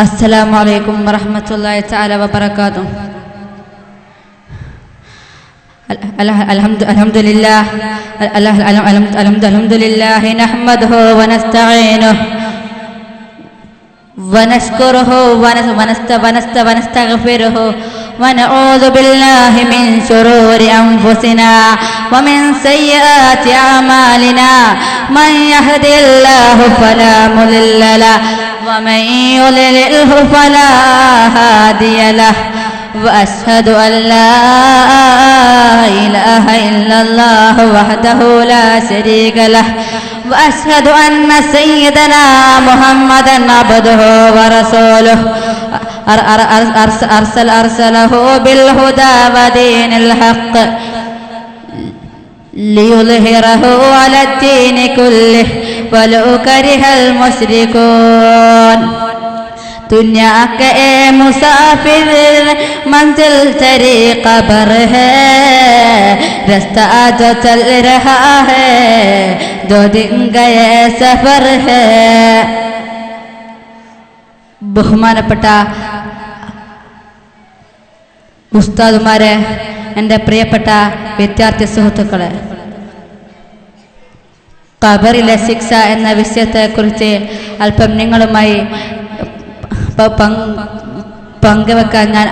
السلام عليكم ورحمة الله تعالى وبركاته. الحمد لله نحمده ونستعينه ونشكره ونستغفره ونعوذ بالله من شرور أنفسنا ومن سيئات أعمالنا من يهدي الله فلا مضل له ومن يضلله فلا هادي له وأشهد أن لا إله إلا الله وحده لا شريك له وأشهد أن سيدنا محمدا عبده ورسوله أرسله بالهدى ودين الحق ليظهره على الدين كله ولو كره المشركون. दुनिया के मुसाफिर मंजिल तेरी कब्र है, रास्ता जो चल रहा है 2 दिन गए सफर है. ബഹുമാനപ്പെട്ട ഉസ്താദുമാരെ, എൻ്റെ പ്രിയപ്പെട്ട വിദ്യാർത്ഥി സുഹൃത്തുക്കളെ, ഖബറിലെ ശിക്ഷ എന്ന വിഷയത്തെക്കുറിച്ച് അല്പം നിങ്ങളുമായി പങ്കുവെക്കാൻ ഞാൻ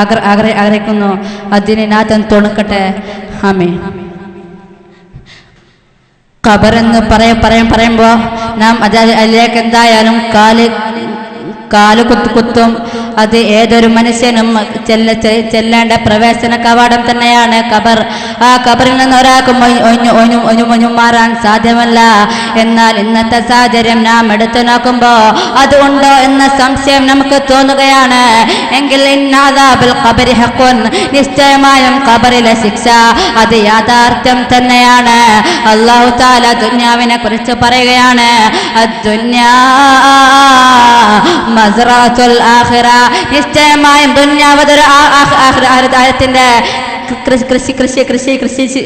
ആഗ്രഹിക്കുന്നു. അതിന് നാഥൻ തുണക്കട്ടെ. ആമീൻ. ഖബറെന്ന് പറയുമ്പോൾ നാം അതിലേക്ക് എന്തായാലും കാല് കുത്തും. അത് ഏതൊരു മനുഷ്യനും ചെല്ലേണ്ട പ്രവേശന കവാടം തന്നെയാണ് ഖബർ. ആ ഖബറിൽ നിന്ന് ഒരാൾക്കും ഒഴിഞ്ഞു മാറാൻ സാധ്യമല്ല. എന്നാൽ ഇന്നത്തെ സാഹചര്യം നാം എടുത്തു നോക്കുമ്പോൾ അതുണ്ടോ എന്ന സംശയം നമുക്ക് തോന്നുകയാണ്. എങ്കിൽ നിശ്ചയമായും ഖബറിലെ ശിക്ഷ അത് യാഥാർത്ഥ്യം തന്നെയാണ്. അല്ലാഹു തആല ദുനിയാവിനെ കുറിച്ച് പറയുകയാണ്, അദ്ദുനിയാ മസ്റഅത്തുൽ ആഖിറ. നിശ്ചയമായും ദുനിയാവതൊരു ആഖിറത്തിന്റെ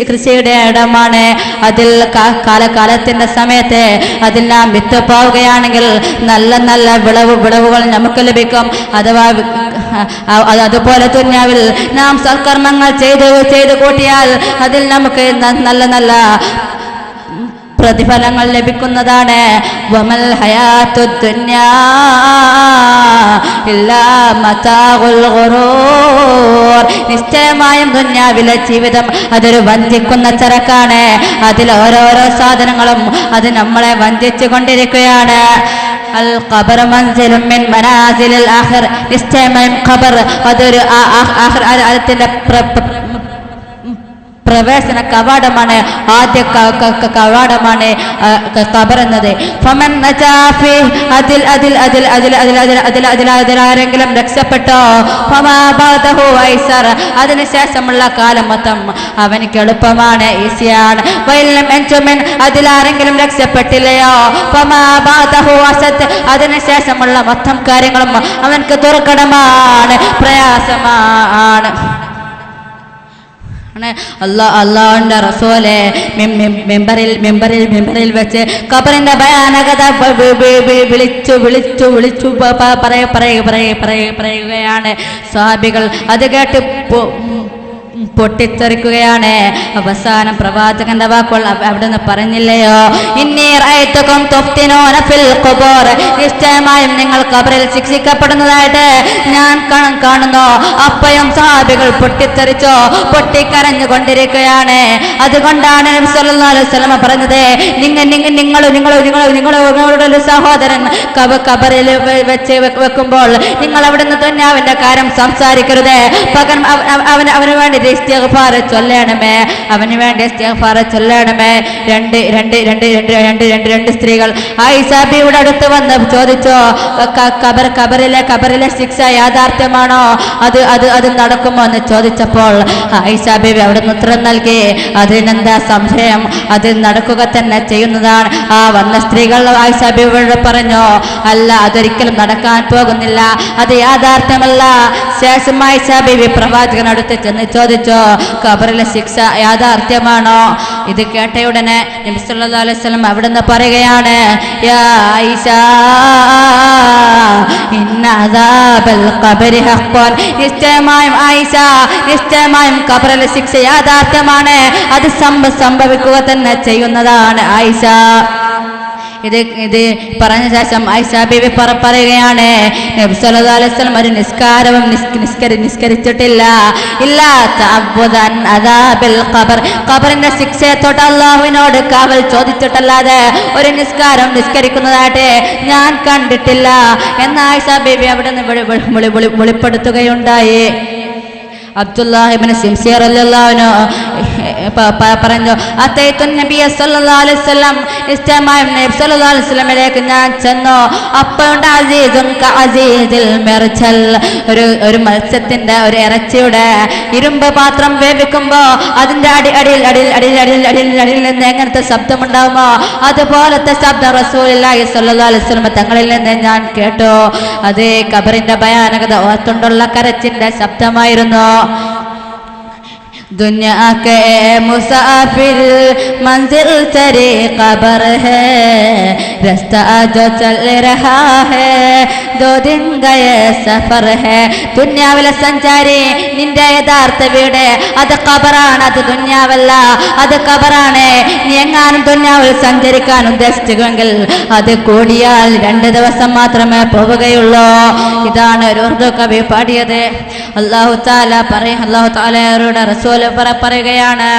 കൃഷിയുടെ ഇടമാണ്. അതിൽ കാലത്തിന്റെ സമയത്ത് അതിൽ നാം വിത്ത് പോവുകയാണെങ്കിൽ നല്ല നല്ല വിളവുകൾ നമുക്ക് ലഭിക്കും. അതുപോലെ ദുനിയാവിൽ നാം സൽക്കർമ്മങ്ങൾ ചെയ്ത് കൂട്ടിയാൽ അതിൽ നമുക്ക് നല്ല നല്ല പ്രതിഫലങ്ങൾ ലഭിക്കുന്നതാണ്. വമൽ ഹയാത്തുദ് ദുനിയാ ഇല്ലാ മതാഉൽ ഗുറൂർ. നിശ്ചയമായും ദുനിയാവിലെ ജീവിതം അതൊരു വഞ്ചിക്കുന്ന ചരക്കാണ്. അതിൽ ഓരോരോ സാധനങ്ങളും അത് നമ്മളെ വഞ്ചിച്ചു കൊണ്ടിരിക്കുകയാണ്. അൽ ഖബർ മൻസിലുൻ മിൻ മനാസിലിൽ ആഖിർ. നിശ്ചയമായും ഖബർ അതൊരു ആഖിറത്തിന്റെ പ്രവേശന കവാടമാണ്, ആദ്യ കവാടമാണ് ഖബർ എന്നത്. അതിലാരെങ്കിലും രക്ഷപ്പെട്ടോ അതിനുശേഷമുള്ള കാലം മൊത്തം അവനിക്ക് എളുപ്പമാണ്, ഈസിയാണ്. അതിലാരെങ്കിലും രക്ഷപ്പെട്ടില്ലയോ അതിനുശേഷമുള്ള മൊത്തം കാര്യങ്ങളും അവനക്ക് ദുർഘടമാണ്, പ്രയാസമാണ്. അല്ലാഹുവിന്റെ റസൂലേ മെമ്പറിൽ വെച്ച് ഖബറിന്റെ ഭയാനകത വിളിച്ചു പറയുകയാണ്. സ്വഹാബികൾ അത് കേട്ട് പൊട്ടിത്തെറിക്കുകയാണ്. അവസാനം പ്രവാചകന്റെ വാക്കുകൾ അവിടുന്ന് പറഞ്ഞില്ലയോ, ഇന്നി റഅയ്തുകും തുഫ്തിനൂന ഫിൽ ഖുബൂർ. നിശ്ചയമായും നിങ്ങൾ ഖബറിൽ ശിക്ഷിക്കപ്പെടുന്നതായിട്ട് ഞാൻ കാണുന്നു. അപ്പോഴും സ്വഹാബികൾ പൊട്ടിക്കരഞ്ഞുകൊണ്ടിരിക്കുകയാണ്. അതുകൊണ്ടാണ് നബി സല്ലല്ലാഹു അലൈഹി വസല്ലം പറഞ്ഞത്, നിങ്ങളുടെ സഹോദരൻ ഖബറിൽ വെച്ച് വെക്കുമ്പോൾ നിങ്ങൾ അവിടുന്ന് ദുനിയാവിന്റെ കാര്യം സംസാരിക്കരുത്. പകരം അവന് വേണ്ടി ഇസ്തിഗ്ഫാർ ചൊല്ലണമേ, അവന് വേണ്ടി ഇസ്തിഗ്ഫാർ ചൊല്ലണമേ. രണ്ട് സ്ത്രീകൾ ആയിഷ ബീവിയുടെ അടുത്ത് വന്ന് ചോദിച്ചു, ഖബറിലെ ശിക്ഷ യാഥാർത്ഥ്യമാണോ, അത് നടക്കുമോ എന്ന് ചോദിച്ചപ്പോൾ ആയിഷ ബീവി അവിടുന്ന് ഉത്തരം നൽകി, അതിനെന്താ സംശയം, അത് നടക്കുക തന്നെ ചെയ്യുന്നതാണ്. ആ വന്ന സ്ത്രീകൾ ആയിഷ ബീവിയോട് പറഞ്ഞു, അല്ല, അതൊരിക്കലും നടക്കാൻ പോകുന്നില്ല, അത് യാഥാർത്ഥ്യമല്ല. ശേഷം ആയിഷ ബീവി പ്രവാചകനടുത്ത് ചെന്ന് ചോദിച്ചു, ഖബറിലെ ശിക്ഷ യാഥാർത്ഥ്യമാണോ? ഇത് കേട്ടയുടനെ നബി സല്ലല്ലാഹു അലൈഹി വസല്ലം അവിടുന്ന് പറയുകയാണ്, യാ ആയിഷ ഇന്ന അദാബൽ ഖബരി ഹഖ്ഖൻ, നിശ്ചയമായും ആയിഷ, നിശ്ചയമായും ഖബറിലെ ശിക്ഷ യാഥാർത്ഥ്യമാണ്, അത് സംഭവിക്കുക തന്നെ ചെയ്യുന്നതാണ് ആയിഷ. ഇത് പറഞ്ഞ ശേഷം ആയിഷ ബീവി പറയുകയാണ്, നബി സല്ലല്ലാഹു അലൈഹി വസല്ലം ഒരു നിസ്കാരവും നിസ്കരിച്ചിട്ടില്ല. ഇല്ലാ തഅബ്ബുദൻ അദാബിൽ ഖബർ, ഖബറിന്റെ ശിക്ഷയെ തൊട്ട് അല്ലാഹുവിനോട് കാവൽ ചോദിച്ചിട്ടല്ലാതെ ഒരു നിസ്കാരം നിസ്കരിക്കുന്നതായിട്ട് ഞാൻ കണ്ടിട്ടില്ല എന്ന് ആയിഷ ബീവി അവിടെ നിന്ന് വെളിപ്പെടുത്തുകയുണ്ടായി. അബ്ദുല്ലാഹ് ഇബ്നു സിംസി റളിയല്ലാഹു അൻഹു പറഞ്ഞു, അത്തൈതു നബിയ സല്ലല്ലാഹു അലൈഹി വസല്ലം, നിശ്ചയമായും നബി സല്ലല്ലാഹു അലൈഹി വസല്ലമയിലേക്ക് ഞാൻ ചെന്നു. അപ്പോഴുണ്ട് അസീസുൻ കഅസീസിൽ മിർജൽ, ഒരു മത്സ്യത്തിന്റെ ഒരു ഇറച്ചിയുടെ ഇരുമ്പ് പാത്രം വേവിക്കുമ്പോ അതിന്റെ അടിയിൽ നിന്ന് എങ്ങനത്തെ ശബ്ദമുണ്ടാവുമോ അതുപോലത്തെ ശബ്ദം റസൂലുള്ളാഹി സ്വല്ലല്ലാഹു അലൈഹി വസല്ലം തങ്ങളിൽ നിന്ന് ഞാൻ കേട്ടു. അത് ഖബറിന്റെ ഭയാനകത ഓർത്തുകൊണ്ടുള്ള കരച്ചിന്റെ ശബ്ദമായിരുന്നു. दुनिया के मुसाफिर मंजिल तेरे कब्र है, रास्ता जो चल रहा है दो दिन गए सफर है. ദുനിയാവിലെ സഞ്ചാരി, നിന്റെ യഥാർത്ഥ വീട് അത് ഖബറാണ്, അത് ദുനിയാവല്ല, അത് ഖബറാണ്. നീ എങ്ങാനും ദുനിയാവിൽ സഞ്ചരിക്കാൻ ഉദ്ദേശിച്ചുവെങ്കിൽ അത് കൂടിയാൽ 2 ദിവസം മാത്രമേ പോവുകയുള്ളൂ. ഇതാണ് ഒരു ഉറുദു കവി പാടിയത്. അല്ലാഹു തആലയുടെ റസൂൽ പറയുകയാണ്,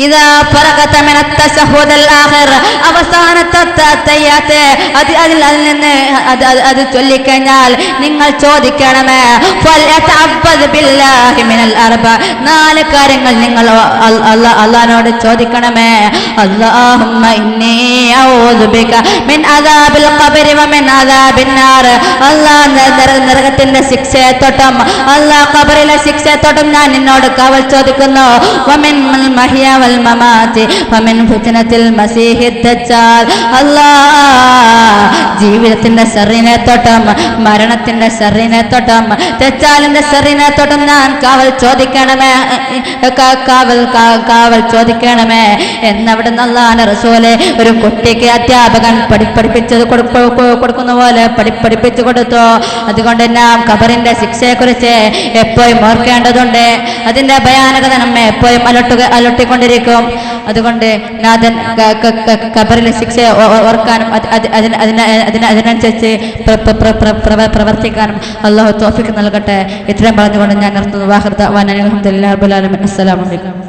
ഇതാ ഫറഗത മിന തശഹുദൽ ആഖിർ, അവസാനത്തെ തയ്യാത്ത് അതിൽ നിന്ന് അത് ചൊല്ലിക്കഴിഞ്ഞാൽ നിങ്ങൾ ചോദിക്കണമേ, ഫൽയതഅബ്ബദ് ബില്ലാഹി മിനൽ അർബ, 4 കാര്യങ്ങൾ നിങ്ങൾ അല്ലാഹുവിനോട് ചോദിക്കണമേ. അല്ലാഹുമ്മ ഇന്നി അഊദു ബിക മിൻ അദാബിൽ ഖബരി വ മിൻ അദാബിൻ നാർ, അല്ലാഹ് നരകത്തിന്റെ ശിക്ഷയെ തൊട്ടും അല്ലാഹ് ഖബറിലെ ശിക്ഷയെ തൊട്ടും ഞാൻ നിന്നോട് കാവൽ ചോദിക്കുന്നു. വ മിൻ മഹിയ والممات ومن فتنة المسيح الدجال, അല്ലാഹ് ജീവിതത്തിന്റെ ശർറിനെ തൊട്ടും മരണത്തിന്റെ ശർറിനെ തൊട്ടും ദജ്ജാലിന്റെ ശർറിനെ തൊട്ടും ഞാൻ കാവൽ ചോദിക്കണമേ, കാവൽ ചോദിക്കണമേ എന്നവിടുന്ന് അല്ലാഹുവിന്റെ റസൂല് ഒരു കുട്ടിക്ക് അധ്യാപകൻ പഠിപ്പിച്ചത് കൊടുക്കുന്ന പോലെ പഠിപ്പിച്ചു കൊടുത്തു. അതുകൊണ്ട് നാം ഖബറിന്റെ ശിക്ഷയെക്കുറിച്ച് എപ്പോഴും ഓർക്കേണ്ടതുണ്ട്. അതിന്റെ ഭയാനകത നമ്മെ എപ്പോഴും അലട്ടിക്കൊണ്ടിരിക്കും. അതുകൊണ്ട് നാഥൻ ഖബറിലെ ശിക്ഷയെ ഓർക്കാനും അതിനനുസരിച്ച് പ്രവർത്തിക്കാനും അല്ലാഹു തൗഫീഖ് നൽകട്ടെ. ഇത്രയും പറഞ്ഞുകൊണ്ട് ഞാൻ നിർത്തുന്നു. വാഹിർ ദഅ്വാനാ അൽഹംദുലില്ലാഹി റബ്ബിൽ ആലമീൻ. അസ്സലാമു അലൈക്കും.